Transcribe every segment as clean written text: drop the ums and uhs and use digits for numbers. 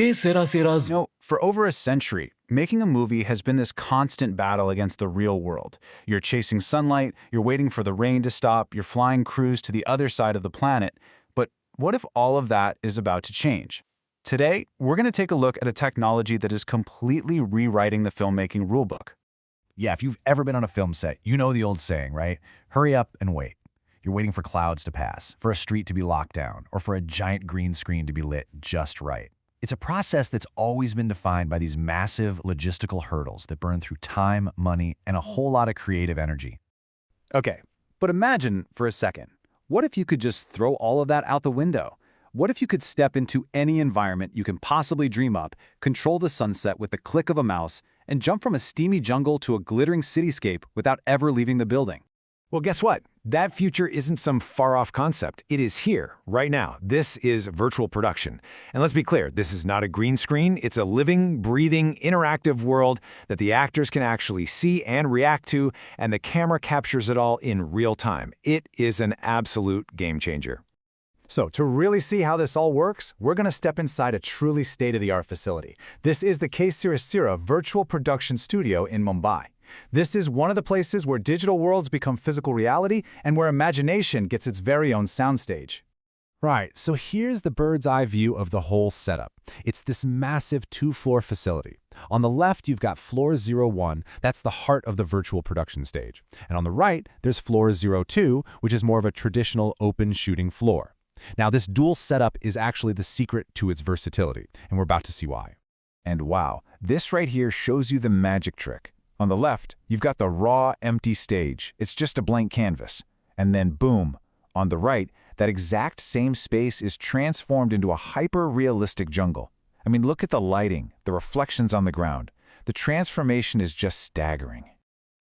sera. For over a century, making a movie has been this constant battle against the real world. You're chasing sunlight, you're waiting for the rain to stop, you're flying crews to the other side of the planet. But what if all of that is about to change? Today, we're going to take a look at a technology that is completely rewriting the filmmaking rulebook. Yeah, if you've ever been on a film set, you know the old saying, right? Hurry up and wait. You're waiting for clouds to pass, for a street to be locked down, or for a giant green screen to be lit just right. It's a process that's always been defined by these massive logistical hurdles that burn through time, money, and a whole lot of creative energy. Okay, but imagine for a second, what if you could just throw all of that out the window? What if you could step into any environment you can possibly dream up, control the sunset with the click of a mouse, and jump from a steamy jungle to a glittering cityscape without ever leaving the building? Well, guess what? That future isn't some far-off concept. It is here, right now. This is virtual production. And let's be clear, this is not a green screen. It's a living, breathing, interactive world that the actors can actually see and react to, and the camera captures it all in real time. It is an absolute game changer. So to really see how this all works, we're going to step inside a truly state-of-the-art facility. This is the KSS Virtual Production Studio in Mumbai. This is one of the places where digital worlds become physical reality and where imagination gets its very own soundstage. Right, so here's the bird's eye view of the whole setup. It's this massive two-floor facility. On the left, you've got floor 01, that's the heart of the virtual production stage. And on the right, there's floor 02, which is more of a traditional open shooting floor. Now, this dual setup is actually the secret to its versatility, and we're about to see why. And wow, this right here shows you the magic trick. On the left, you've got the raw, empty stage. It's just a blank canvas. And then boom, on the right, that exact same space is transformed into a hyper-realistic jungle. I mean, look at the lighting, the reflections on the ground. The transformation is just staggering.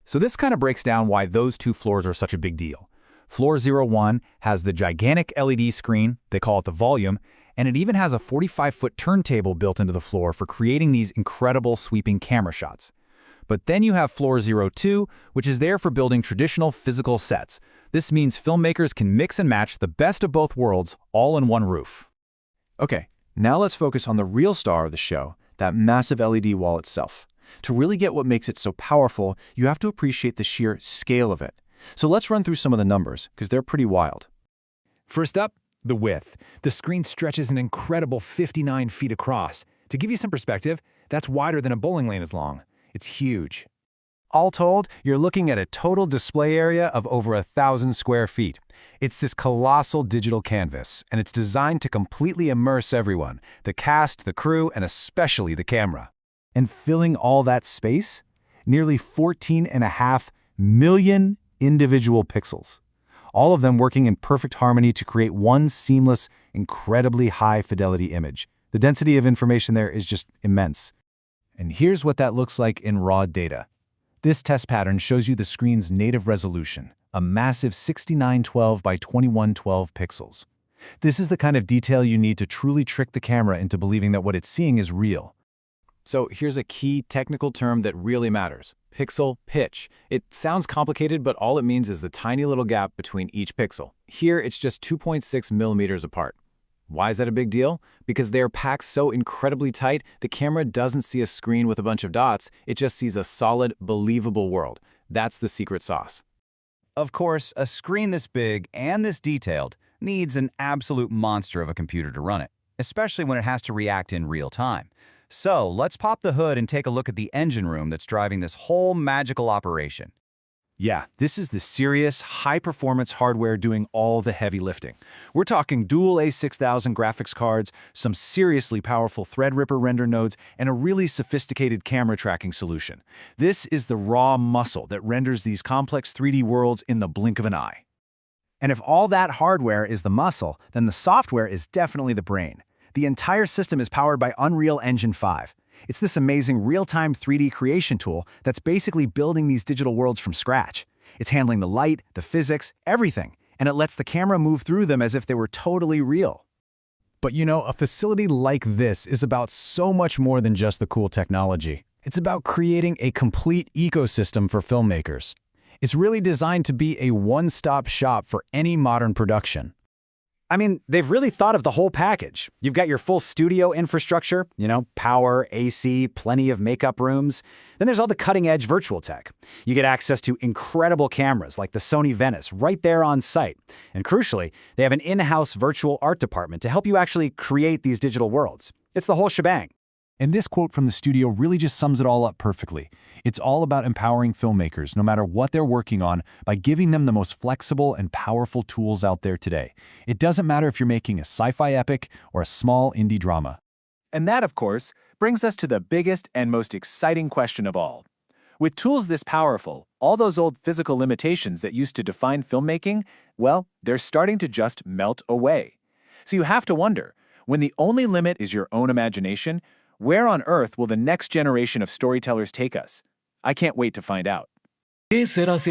So this kind of breaks down why those two floors are such a big deal. Floor 01 has the gigantic LED screen, they call it the volume, and it even has a 45-foot turntable built into the floor for creating these incredible sweeping camera shots. But then you have floor 02, which is there for building traditional physical sets. This means filmmakers can mix and match the best of both worlds all in one roof. Okay, now let's focus on the real star of the show, that massive LED wall itself. To really get what makes it so powerful, you have to appreciate the sheer scale of it. So let's run through some of the numbers, because they're pretty wild. First up, the width. The screen stretches an incredible 59 feet across. To give you some perspective, that's wider than a bowling lane is long. It's huge. All told, you're looking at a total display area of over 1,000 square feet. It's this colossal digital canvas, and it's designed to completely immerse everyone, the cast, the crew, and especially the camera. And filling all that space? Nearly 14.5 million individual pixels. All of them working in perfect harmony to create one seamless, incredibly high-fidelity image. The density of information there is just immense. And here's what that looks like in raw data. This test pattern shows you the screen's native resolution, a massive 6912 by 2112 pixels. This is the kind of detail you need to truly trick the camera into believing that what it's seeing is real. So here's a key technical term that really matters. Pixel pitch. It sounds complicated, but all it means is the tiny little gap between each pixel. Here, it's just 2.6 millimeters apart. Why is that a big deal? Because they're packed so incredibly tight, the camera doesn't see a screen with a bunch of dots, it just sees a solid, believable world. That's the secret sauce. Of course, a screen this big and this detailed needs an absolute monster of a computer to run it, especially when it has to react in real time. So let's pop the hood and take a look at the engine room that's driving this whole magical operation. Yeah, this is the serious, high-performance hardware doing all the heavy lifting. We're talking dual A6000 graphics cards, some seriously powerful Threadripper render nodes, and a really sophisticated camera tracking solution. This is the raw muscle that renders these complex 3D worlds in the blink of an eye. And if all that hardware is the muscle, then the software is definitely the brain. The entire system is powered by Unreal Engine 5. It's this amazing real-time 3D creation tool that's basically building these digital worlds from scratch. It's handling the light, the physics, everything, and it lets the camera move through them as if they were totally real. But you know, a facility like this is about so much more than just the cool technology. It's about creating a complete ecosystem for filmmakers. It's really designed to be a one-stop shop for any modern production. I mean, they've really thought of the whole package. You've got your full studio infrastructure, power, AC, plenty of makeup rooms. Then there's all the cutting-edge virtual tech. You get access to incredible cameras like the Sony Venice right there on site. And crucially, they have an in-house virtual art department to help you actually create these digital worlds. It's the whole shebang. And this quote from the studio really just sums it all up perfectly. It's all about empowering filmmakers, no matter what they're working on, by giving them the most flexible and powerful tools out there today. It doesn't matter if you're making a sci-fi epic or a small indie drama. And that, of course, brings us to the biggest and most exciting question of all. With tools this powerful, all those old physical limitations that used to define filmmaking, well, they're starting to just melt away. So you have to wonder, when the only limit is your own imagination, where on earth will the next generation of storytellers take us? I can't wait to find out. KSS